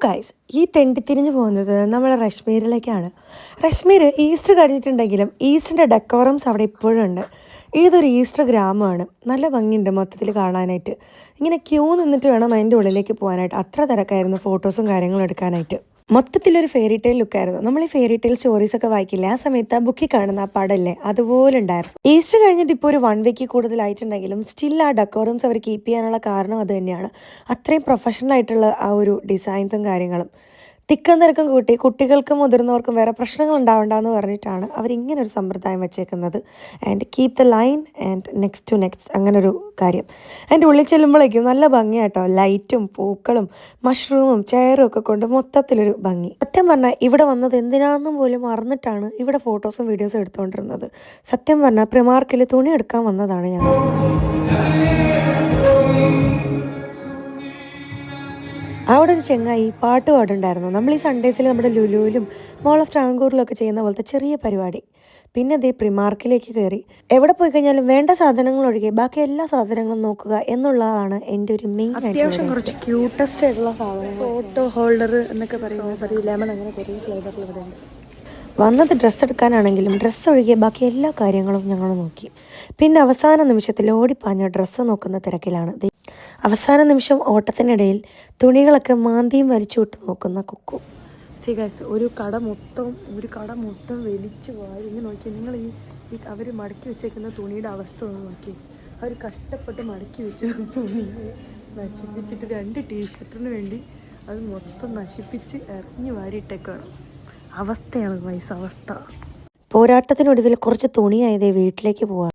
Guys, ഈ തെണ്ടിത്തിരിഞ്ഞു പോകുന്നത് നമ്മുടെ റശ്മീരിലേക്കാണ്. റശ്മീർ ഈസ്റ്റർ കഴിഞ്ഞിട്ടുണ്ടെങ്കിലും ഈസ്റ്ററിൻ്റെ ഡെക്കോറംസ് അവിടെ ഇപ്പോഴും ഉണ്ട്. ഇതൊരു ഈസ്റ്റർ ഗ്രാമമാണ്. നല്ല ഭംഗിയുണ്ട് മൊത്തത്തിൽ കാണാനായിട്ട്. ഇങ്ങനെ ക്യൂ നിന്നിട്ട് വേണം അതിൻ്റെ ഉള്ളിലേക്ക് പോകാനായിട്ട്. അത്ര തിരക്കായിരുന്നു ഫോട്ടോസും കാര്യങ്ങളും എടുക്കാനായിട്ട്. മൊത്തത്തിലൊരു ഫെയറി ടെയിൽ ലുക്കായിരുന്നു. നമ്മൾ ഈ ഫെയറി ടെയിൽ സ്റ്റോറീസൊക്കെ വായിക്കില്ല, ആ സമയത്ത് ആ ബുക്കിൽ കാണുന്ന ആ പടല്ലേ, അതുപോലെ ഉണ്ടായിരുന്നു. ഈസ്റ്റർ കഴിഞ്ഞിട്ട് ഇപ്പോൾ ഒരു 1 വീക്ക് കൂടുതലായിട്ടുണ്ടെങ്കിലും സ്റ്റിൽ ആ ഡെക്കോറംസ് അവർ കീപ്പ് ചെയ്യാനുള്ള കാരണം അത് തന്നെയാണ്. അത്രയും പ്രൊഫഷണൽ ആയിട്ടുള്ള ആ ഒരു ഡിസൈൻസും കാര്യങ്ങളും. തിക്കും തിരക്കും കൂട്ടി കുട്ടികൾക്കും മുതിർന്നവർക്കും വേറെ പ്രശ്നങ്ങൾ ഉണ്ടാവണ്ടെന്ന് പറഞ്ഞിട്ടാണ് അവരിങ്ങനെ ഒരു സമ്പ്രദായം വെച്ചേക്കുന്നത്. And keep the line and next to next, അങ്ങനൊരു കാര്യം. അതിൻ്റെ ഉള്ളിൽ ചെല്ലുമ്പോഴേക്കും നല്ല ഭംഗിയാട്ടോ. ലൈറ്റും പൂക്കളും മഷ്റൂമും ചെയറും ഒക്കെ കൊണ്ട് മൊത്തത്തിലൊരു ഭംഗി. സത്യം പറഞ്ഞാൽ ഇവിടെ വന്നത് എന്തിനാണെന്നും പോലും മറന്നിട്ടാണ് ഇവിടെ ഫോട്ടോസും വീഡിയോസും എടുത്തുകൊണ്ടിരുന്നത്. സത്യം പറഞ്ഞാൽ പ്രിമാർക്കിൽ തുണി എടുക്കാൻ വന്നതാണ് ഞങ്ങൾ. അവിടെ ഒരു ചെങ്ങായി പാട്ട് പാടുണ്ടായിരുന്നു. നമ്മൾ ഈ സൺഡേസിൽ നമ്മുടെ ലുലുവിലും മോൾ ഓഫ് ട്രാങ്കൂറിലൊക്കെ ചെയ്യുന്ന പോലത്തെ ചെറിയ പരിപാടി. പിന്നെ അതേ പ്രിമാർക്കിലേക്ക് കയറി. എവിടെ പോയി കഴിഞ്ഞാലും വേണ്ട സാധനങ്ങൾ ഒഴികെ ബാക്കി എല്ലാ സാധനങ്ങളും നോക്കുക എന്നുള്ളതാണ് എൻ്റെ ഒരു മെയിൻ. അത്യാവശ്യം കുറച്ച് ക്യൂട്ടസ്റ്റ് ആയിട്ടുള്ള സാധനങ്ങൾ, ഫോട്ടോ ഹോൾഡർ എന്നൊക്കെ പറയുന്നത് ലെമൺ, അങ്ങനെ കുറേ ഫ്ലേവറിൽ ഇവിടെ ഉണ്ട്. വന്നത് ഡ്രസ്സ് എടുക്കാനാണെങ്കിലും ഡ്രസ്സ് ഒഴികെ ബാക്കി എല്ലാ കാര്യങ്ങളും ഞങ്ങൾ നോക്കി. പിന്നെ അവസാന നിമിഷത്തിൽ ഓടിപ്പാഞ്ഞ ഡ്രസ്സ് നോക്കുന്ന തിരക്കിലാണ്. അവസാന നിമിഷം ഓട്ടത്തിനിടയിൽ തുണികളൊക്കെ മാന്തിയും വലിച്ചു വിട്ട് നോക്കുന്ന കുക്കു. ഗൈസ്, ഒരു കട മൊത്തം വലിച്ചു വാരി ഇങ്ങനെ നോക്കി. നിങ്ങൾ ഈ അവർ മടക്കി വെച്ചേക്കുന്ന തുണിയുടെ അവസ്ഥ ഒന്ന് നോക്കി. അവർ കഷ്ടപ്പെട്ട് മടക്കി വെച്ച തുണി നശിപ്പിച്ചിട്ട് 2 ടീഷർട്ടിന് വേണ്ടി അത് മൊത്തം നശിപ്പിച്ച് എറിഞ്ഞു വാരിയിട്ടേക്കാണ്. അവസ്ഥയാണ് ഗൈസ്, അവസ്ഥ. പോരാട്ടത്തിനൊടുവിൽ കുറച്ച് തുണിയായതേ വീട്ടിലേക്ക് പോവാം.